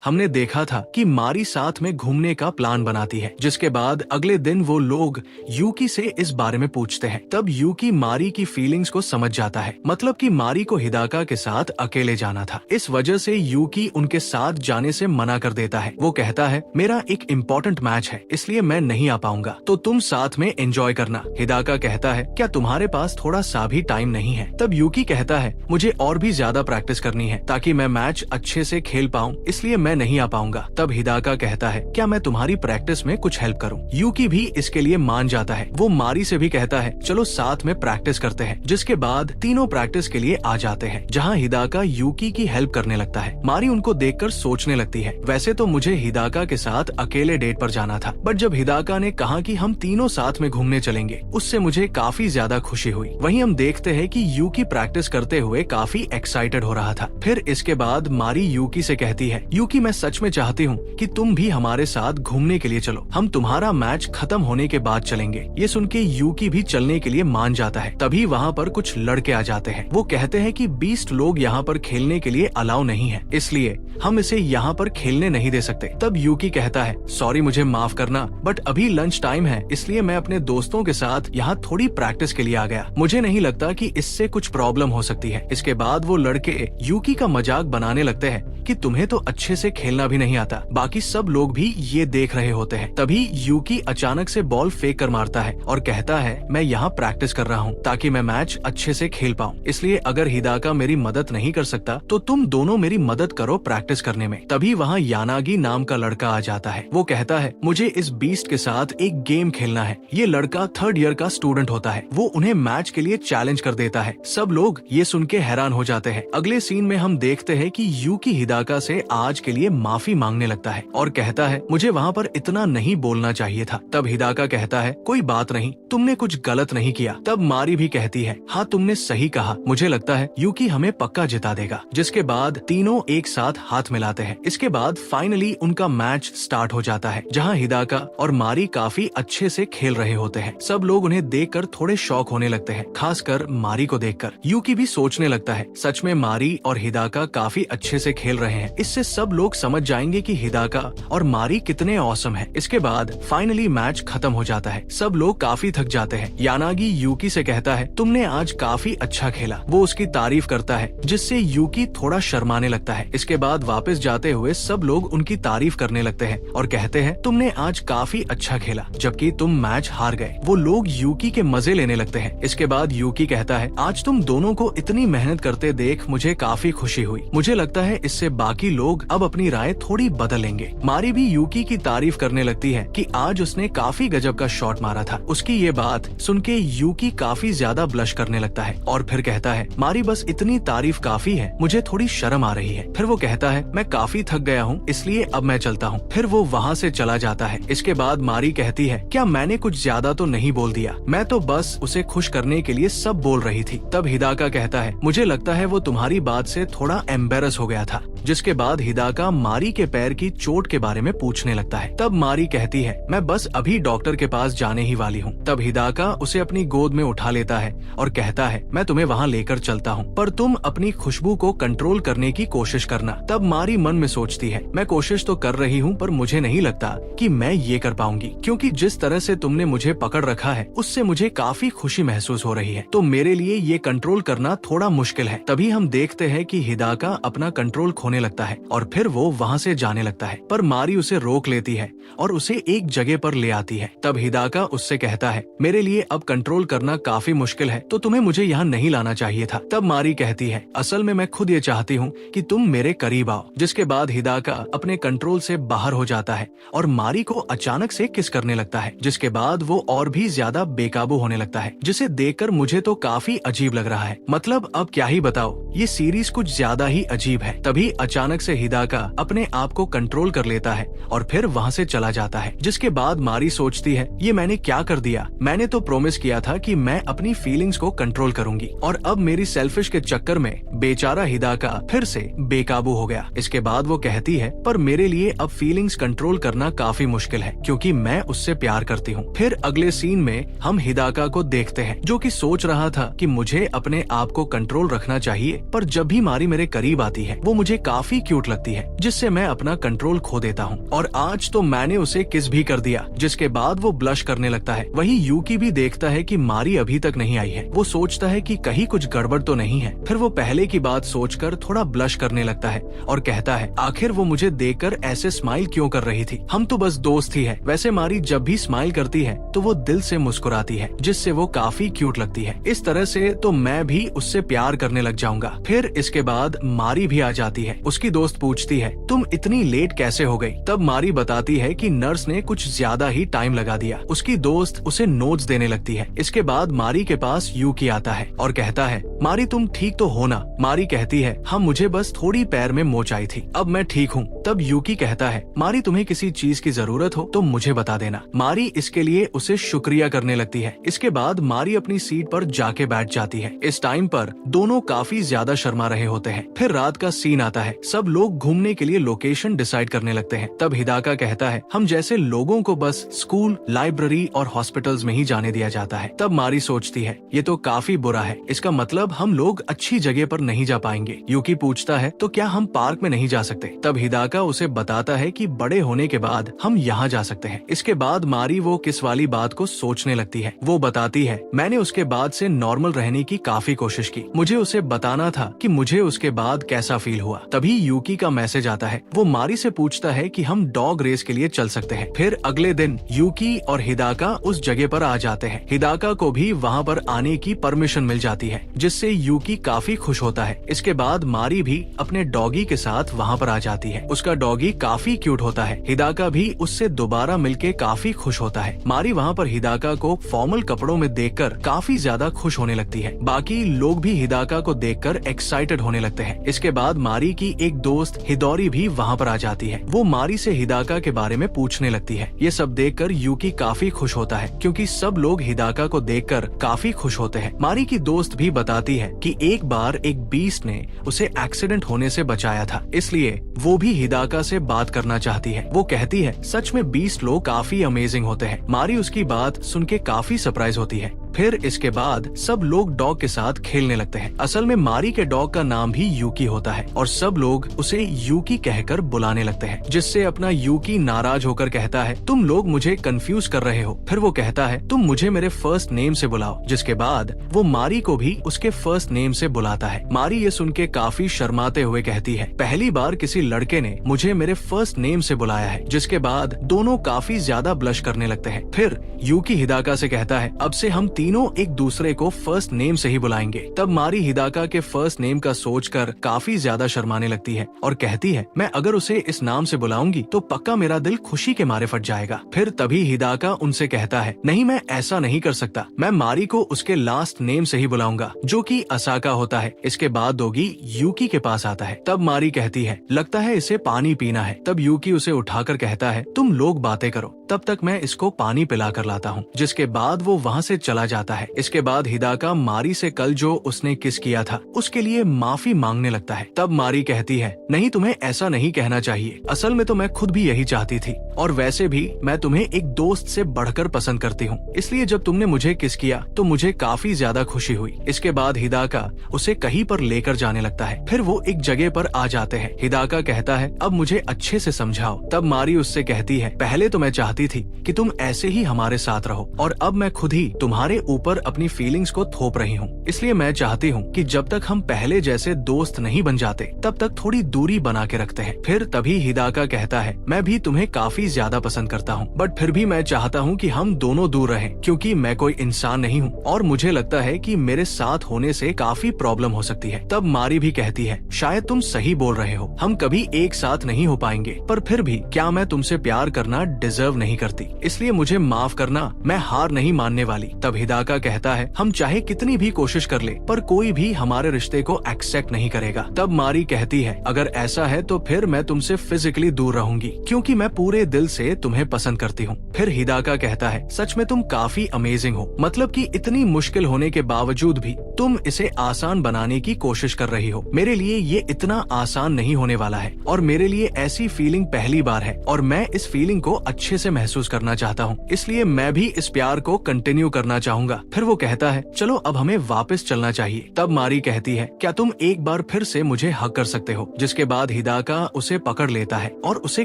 हमने देखा था कि मारी साथ में घूमने का प्लान बनाती है, जिसके बाद अगले दिन वो लोग यूकी से इस बारे में पूछते हैं। तब यूकी मारी की फीलिंग्स को समझ जाता है, मतलब कि मारी को हिदाका के साथ अकेले जाना था। इस वजह से यूकी उनके साथ जाने से मना कर देता है। वो कहता है, मेरा एक इम्पोर्टेंट मैच है, इसलिए मैं नहीं आ पाऊंगा, तो तुम साथ में एंजॉय करना। हिदाका कहता है, क्या तुम्हारे पास थोड़ा सा भी टाइम नहीं है? तब यूकी कहता है, मुझे और भी ज्यादा प्रैक्टिस करनी है ताकि मैं मैच अच्छे से खेल पाऊँ, इसलिए मैं नहीं आ पाऊंगा। तब हिदाका कहता है, क्या मैं तुम्हारी प्रैक्टिस में कुछ हेल्प करूं? यूकी भी इसके लिए मान जाता है। वो मारी से भी कहता है, चलो साथ में प्रैक्टिस करते हैं। जिसके बाद तीनों प्रैक्टिस के लिए आ जाते हैं, जहां हिदाका यूकी की हेल्प करने लगता है। मारी उनको देखकर सोचने लगती है, वैसे तो मुझे हिदाका के साथ अकेले डेट पर जाना था, बट जब हिदाका ने कहा कि हम तीनों साथ में घूमने चलेंगे, उससे मुझे काफी ज्यादा खुशी हुई। वहीं हम देखते हैं कि यूकी प्रैक्टिस करते हुए काफी एक्साइटेड हो रहा था। फिर इसके बाद मारी यूकी से कहती है, यूकी मैं सच में चाहती हूँ कि तुम भी हमारे साथ घूमने के लिए चलो, हम तुम्हारा मैच खत्म होने के बाद चलेंगे। ये सुन के यूकी भी चलने के लिए मान जाता है। तभी वहाँ पर कुछ लड़के आ जाते हैं। वो कहते हैं कि 20 लोग यहाँ पर खेलने के लिए अलाउ नहीं है, इसलिए हम इसे यहाँ पर खेलने नहीं दे सकते। तब यूकी कहता है, सॉरी मुझे माफ करना, बट अभी लंच टाइम है, इसलिए मैं अपने दोस्तों के साथ यहाँ थोड़ी प्रैक्टिस के लिए आ गया। मुझे नहीं लगता कि इससे कुछ प्रॉब्लम हो सकती है। इसके बाद वो लड़के यूकी का मजाक बनाने लगते हैं कि तुम्हें तो अच्छे से खेलना भी नहीं आता। बाकी सब लोग भी ये देख रहे होते हैं। तभी यूकी अचानक से बॉल फेंक कर मारता है और कहता है, मैं यहाँ प्रैक्टिस कर रहा हूँ ताकि मैं मैच अच्छे से खेल पाऊँ, इसलिए अगर हिदाका मेरी मदद नहीं कर सकता तो तुम दोनों मेरी मदद करो प्रैक्टिस करने में। तभी वहाँ यानागी नाम का लड़का आ जाता है। वो कहता है, मुझे इस बीस्ट के साथ एक गेम खेलना है। ये लड़का 3rd ईयर का स्टूडेंट होता है। वो उन्हें मैच के लिए चैलेंज कर देता है। सब लोग ये सुन के हैरान हो जाते हैं। अगले सीन में हम देखते हैं कि यूकी हिदाका से आज के लिए माफी मांगने लगता है और कहता है, मुझे वहाँ पर इतना नहीं बोलना चाहिए था। तब हिदाका कहता है, कोई बात नहीं, तुमने कुछ गलत नहीं किया। तब मारी भी कहती है, हाँ तुमने सही कहा, मुझे लगता है यूकी हमें पक्का जिता देगा। जिसके बाद तीनों एक साथ हाथ मिलाते हैं। इसके बाद फाइनली उनका मैच स्टार्ट हो जाता है, जहाँ हिदाका और मारी काफी अच्छे से खेल रहे होते हैं। सब लोग उन्हें देखकर थोड़े शॉक होने लगते हैं, खासकर मारी को देखकर। यूकी भी सोचने लगता है, सच में मारी और हिदाका काफी अच्छे से खेल रहे हैं, इससे सब लोग समझ जाएंगे कि हिदाका और मारी कितने औसम है। इसके बाद फाइनली मैच खत्म हो जाता है। सब लोग काफी थक जाते हैं। यानागी यूकी से कहता है, तुमने आज काफी अच्छा खेला। वो उसकी तारीफ करता है, जिससे यूकी थोड़ा शर्माने लगता है। इसके बाद वापस जाते हुए सब लोग उनकी तारीफ करने लगते हैं और कहते हैं, तुमने आज काफी अच्छा खेला, जबकि तुम मैच हार गए। वो लोग यूकी के मजे लेने लगते हैं। इसके बाद यूकी कहता है, आज तुम दोनों को इतनी मेहनत करते देख मुझे काफी खुशी हुई। मुझे लगता है इससे बाकी लोग अब अपनी राय थोड़ी बदलेंगे। मारी भी यूकी की तारीफ करने लगती है कि आज उसने काफी गजब का शॉट मारा था। उसकी ये बात सुन के यूकी काफी ज्यादा ब्लश करने लगता है और फिर कहता है, मारी बस इतनी तारीफ काफी है, मुझे थोड़ी शर्म आ रही है। फिर वो कहता है, मैं काफी थक गया हूँ, इसलिए अब मैं चलता हूँ। फिर वो वहाँ से चला जाता है। इसके बाद मारी कहती है, क्या मैंने कुछ ज्यादा तो नहीं बोल दिया? मैं तो बस उसे खुश करने के लिए सब बोल रही थी। तब हिदाका कहता है, मुझे लगता है वो तुम्हारी बात से थोड़ा एम्बेरस हो गया था। जिसके बाद हिदाका मारी के पैर की चोट के बारे में पूछने लगता है। तब मारी कहती है, मैं बस अभी डॉक्टर के पास जाने ही वाली हूँ। तब हिदाका उसे अपनी गोद में उठा लेता है और कहता है, मैं तुम्हें वहाँ लेकर चलता हूँ, पर तुम अपनी खुशबू को कंट्रोल करने की कोशिश करना। तब मारी मन में सोचती है, मैं कोशिश तो कर रही हूँ, पर मुझे नहीं लगता कि मैं ये कर पाऊंगी, क्योंकि जिस तरह से तुमने मुझे पकड़ रखा है उससे मुझे काफी खुशी महसूस हो रही है, तो मेरे लिए ये कंट्रोल करना थोड़ा मुश्किल है। तभी हम देखते हैं कि हिदाका अपना कंट्रोल खोने लगता है और फिर वो वहाँ से जाने लगता है, पर मारी उसे रोक लेती है और उसे एक जगह पर ले आती है। तब हिदाका उससे कहता है, मेरे लिए अब कंट्रोल करना काफी मुश्किल है, तो तुम्हें मुझे यहाँ नहीं लाना चाहिए था। तब मारी कहती है, असल में मैं खुद ये चाहती हूँ कि तुम मेरे करीब आओ। जिसके बाद हिदाका अपने कंट्रोल से बाहर हो जाता है और मारी को अचानक से किस करने लगता है। जिसके बाद वो और भी ज्यादा बेकाबू होने लगता है, जिसे देखकर मुझे तो काफी अजीब लग रहा है। मतलब अब क्या ही बताओ, ये सीरीज कुछ ज्यादा ही अजीब है। तभी अचानक से हिदाका अपने आप को कंट्रोल कर लेता है और फिर वहाँ से चला जाता है। जिसके बाद मारी सोचती है, ये मैंने क्या कर दिया? मैंने तो प्रॉमिस किया था कि मैं अपनी फीलिंग्स को कंट्रोल करूंगी और अब मेरी सेल्फिश के चक्कर में बेचारा हिदाका फिर से बेकाबू हो गया। इसके बाद वो कहती है, पर मेरे लिए अब फीलिंग्स कंट्रोल करना काफी मुश्किल है, क्योंकि मैं उससे प्यार करती हूँ। फिर अगले सीन में हम हिदाका को देखते हैं, जो कि सोच रहा था कि मुझे अपने आप को कंट्रोल रखना चाहिए, पर जब भी मारी मेरे करीब आती है वो मुझे काफी क्यूट लगती है, जिससे मैं अपना कंट्रोल खो देता हूँ और आज तो मैंने उसे किस भी कर दिया, जिसके बाद वो ब्लश करने लगता है। वही यूकी भी देखता है कि मारी अभी तक नहीं आई है। वो सोचता है कि कहीं कुछ गड़बड़ तो नहीं है। फिर वो पहले की बात सोचकर थोड़ा ब्लश करने लगता है और कहता है, आखिर वो मुझे देखकर ऐसे स्माइल क्यों कर रही थी, हम तो बस दोस्त ही है। वैसे मारी जब भी स्माइल करती है तो वो दिल से मुस्कुराती है, जिससे वो काफी क्यूट लगती है। इस तरह से तो मैं भी उससे प्यार करने लग जाऊंगा। फिर इसके बाद मारी भी आ जाती है। उसकी दोस्त पूछती है, तुम इतनी लेट कैसे हो गई? तब मारी बताती है कि नर्स ने कुछ ज्यादा ही टाइम लगा दिया। उसकी दोस्त उसे नोट्स देने लगती है। इसके बाद मारी के पास यूकी आता है और कहता है, मारी तुम ठीक तो हो ना? मारी कहती है, हाँ मुझे बस थोड़ी पैर में मोच आई थी, अब मैं ठीक हूँ। तब यूकी कहता है, मारी तुम्हें किसी चीज की जरूरत हो तो मुझे बता देना। मारी इसके लिए उसे शुक्रिया करने लगती है। इसके बाद मारी अपनी सीट पर जाके बैठ जाती है। इस टाइम पर दोनों काफी ज्यादा शर्मा रहे होते हैं। फिर रात का सीन आता है। सब लोग घूमने के लिए लोकेशन डिसाइड करने लगते हैं। तब हिदाका कहता है, हम जैसे लोगों को बस स्कूल, लाइब्रेरी और हॉस्पिटल्स में ही जाने दिया जाता है। तब मारी सोचती है, ये तो काफी बुरा है, इसका मतलब हम लोग अच्छी जगह पर नहीं जा पाएंगे। यूकी पूछता है, तो क्या हम पार्क में नहीं जा सकते? तब हिदाका उसे बताता है कि बड़े होने के बाद हम यहाँ जा सकते हैं। इसके बाद मारी वो किस वाली बात को सोचने लगती है। वो बताती है, मैंने उसके बाद से नॉर्मल रहने की काफी कोशिश की। मुझे उसे बताना था कि मुझे उसके बाद कैसा फील हुआ। तभी यूकी का मैसेज आता है। वो मारी से पूछता है कि हम डॉग रेस के लिए चल सकते हैं। फिर अगले दिन यूकी और हिदाका उस जगह पर आ जाते हैं। हिदाका को भी वहाँ पर आने की परमिशन मिल जाती है, जिससे यूकी काफी खुश होता है। इसके बाद मारी भी अपने डॉगी के साथ वहाँ पर आ जाती है। उसका डॉगी काफी क्यूट होता है। हिदाका भी उससे दोबारा मिलके काफी खुश होता है। मारी वहाँ पर हिदाका को फॉर्मल कपड़ों में देखकर काफी ज्यादा खुश होने लगती है। बाकी लोग भी हिदाका को देखकर एक्साइटेड होने लगते हैं। इसके बाद मारी की एक दोस्त हिदोरी भी वहाँ पर आ जाती है। वो मारी से हिदाका के बारे में पूछने लगती है। ये सब देखकर यूकी काफी खुश होता है, क्योंकि सब लोग हिदाका को देखकर काफी खुश होते हैं। मारी की दोस्त भी बताती है कि एक बार एक बीस्ट ने उसे एक्सीडेंट होने से बचाया था, इसलिए वो भी हिदाका से बात करना चाहती है। वो कहती है, सच में बीस्ट लोग काफी अमेजिंग होते हैं। मारी उसकी बात सुन के काफी सरप्राइज होती है। फिर इसके बाद सब लोग डॉग के साथ खेलने लगते हैं। असल में मारी के डॉग का नाम भी यूकी होता है और सब लोग उसे यूकी कहकर बुलाने लगते हैं, जिससे अपना यूकी नाराज होकर कहता है, तुम लोग मुझे कंफ्यूज कर रहे हो। फिर वो कहता है, तुम मुझे मेरे फर्स्ट नेम से बुलाओ। जिसके बाद वो मारी को भी उसके फर्स्ट नेम से बुलाता है। मारी ये सुन के काफी शर्माते हुए कहती है, पहली बार किसी लड़के ने मुझे मेरे फर्स्ट नेम से बुलाया है। जिसके बाद दोनों काफी ज्यादा ब्लश करने लगते हैं। फिर यूकी हिदाका से कहता है, अब से हम तीनों एक दूसरे को फर्स्ट नेम से ही बुलाएंगे। तब मारी हिदाका के फर्स्ट नेम का सोचकर काफी ज्यादा शर्माने लगती है और कहती है, मैं अगर उसे इस नाम से बुलाऊंगी तो पक्का मेरा दिल खुशी के मारे फट जाएगा। फिर तभी हिदाका उनसे कहता है, नहीं मैं ऐसा नहीं कर सकता, मैं मारी को उसके लास्ट नेम से ही बुलाऊंगा, जो कि असाका होता है। इसके बाद दोगी यूकी के पास आता है। तब मारी कहती है, लगता है इसे पानी पीना है। तब यूकी उसे उठाकर कहता है, तुम लोग बातें करो, तब तक मैं इसको पानी पिला कर लाता हूँ। जिसके बाद वो वहाँ से चला जाता है। इसके बाद हिदाका मारी से कल जो उसने किस किया था उसके लिए माफी मांगने लगता है। तब मारी कहती है, नहीं तुम्हें ऐसा नहीं कहना चाहिए, असल में तो मैं खुद भी यही चाहती थी, और वैसे भी मैं तुम्हें एक दोस्त से बढ़कर पसंद करती हूँ, इसलिए जब तुमने मुझे किस किया तो मुझे काफी ज्यादा खुशी हुई। इसके बाद हिदाका उसे कहीं पर लेकर जाने लगता है। फिर वो एक जगह पर आ जाते हैं। हिदाका कहता है, अब मुझे अच्छे से समझाओ। तब मारी उससे कहती है, पहले तो मैं चाहती थी कि तुम ऐसे ही हमारे साथ रहो, और अब मैं खुद ही तुम्हारे ऊपर अपनी फीलिंग्स को थोप रही हूँ। इसलिए मैं चाहती हूँ कि जब तक हम पहले जैसे दोस्त नहीं बन जाते तब तक थोड़ी दूरी बना के रखते हैं। फिर तभी हिदाका कहता है, मैं भी तुम्हें काफी ज्यादा पसंद करता हूँ, बट फिर भी मैं चाहता हूँ कि हम दोनों दूर रहें, क्योंकि मैं कोई इंसान नहीं हूँ और मुझे लगता है कि मेरे साथ होने से काफी प्रॉब्लम हो सकती है। तब मारी भी कहती है, शायद तुम सही बोल रहे हो, हम कभी एक साथ नहीं हो पाएंगे, पर फिर भी क्या मैं तुमसे प्यार करना डिजर्व नहीं करती, इसलिए मुझे माफ करना, मैं हार नहीं मानने वाली। तब हिदाका कहता है, हम चाहे कितनी भी कोशिश कर ले पर कोई भी हमारे रिश्ते को एक्सेप्ट नहीं करेगा। तब मारी कहती है, अगर ऐसा है तो फिर मैं तुमसे फिजिकली दूर रहूंगी, क्योंकि मैं पूरे दिल से तुम्हें पसंद करती हूँ। फिर हिदाका कहता है, सच में तुम काफी अमेजिंग हो, मतलब कि इतनी मुश्किल होने के बावजूद भी तुम इसे आसान बनाने की कोशिश कर रही हो। मेरे लिए ये इतना आसान नहीं होने वाला है, और मेरे लिए ऐसी फीलिंग पहली बार है, और मैं इस फीलिंग को अच्छे से महसूस करना चाहता हूँ, इसलिए मैं भी इस प्यार को कंटिन्यू करना चाहूँ चाहूंगा। फिर वो कहता है चलो अब हमें वापस चलना चाहिए। तब मारी कहती है क्या तुम एक बार फिर से मुझे हक कर सकते हो, जिसके बाद हिदाका उसे पकड़ लेता है और उसे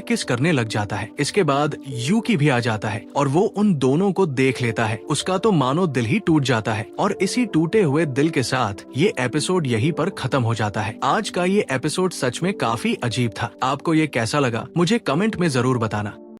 किस करने लग जाता है। इसके बाद यूकी भी आ जाता है और वो उन दोनों को देख लेता है। उसका तो मानो दिल ही टूट जाता है और इसी टूटे हुए दिल के साथ ये एपिसोड यहीं पर खत्म हो जाता है। आज का ये एपिसोड सच में काफी अजीब था। आपको ये कैसा लगा मुझे कमेंट में जरूर बताना।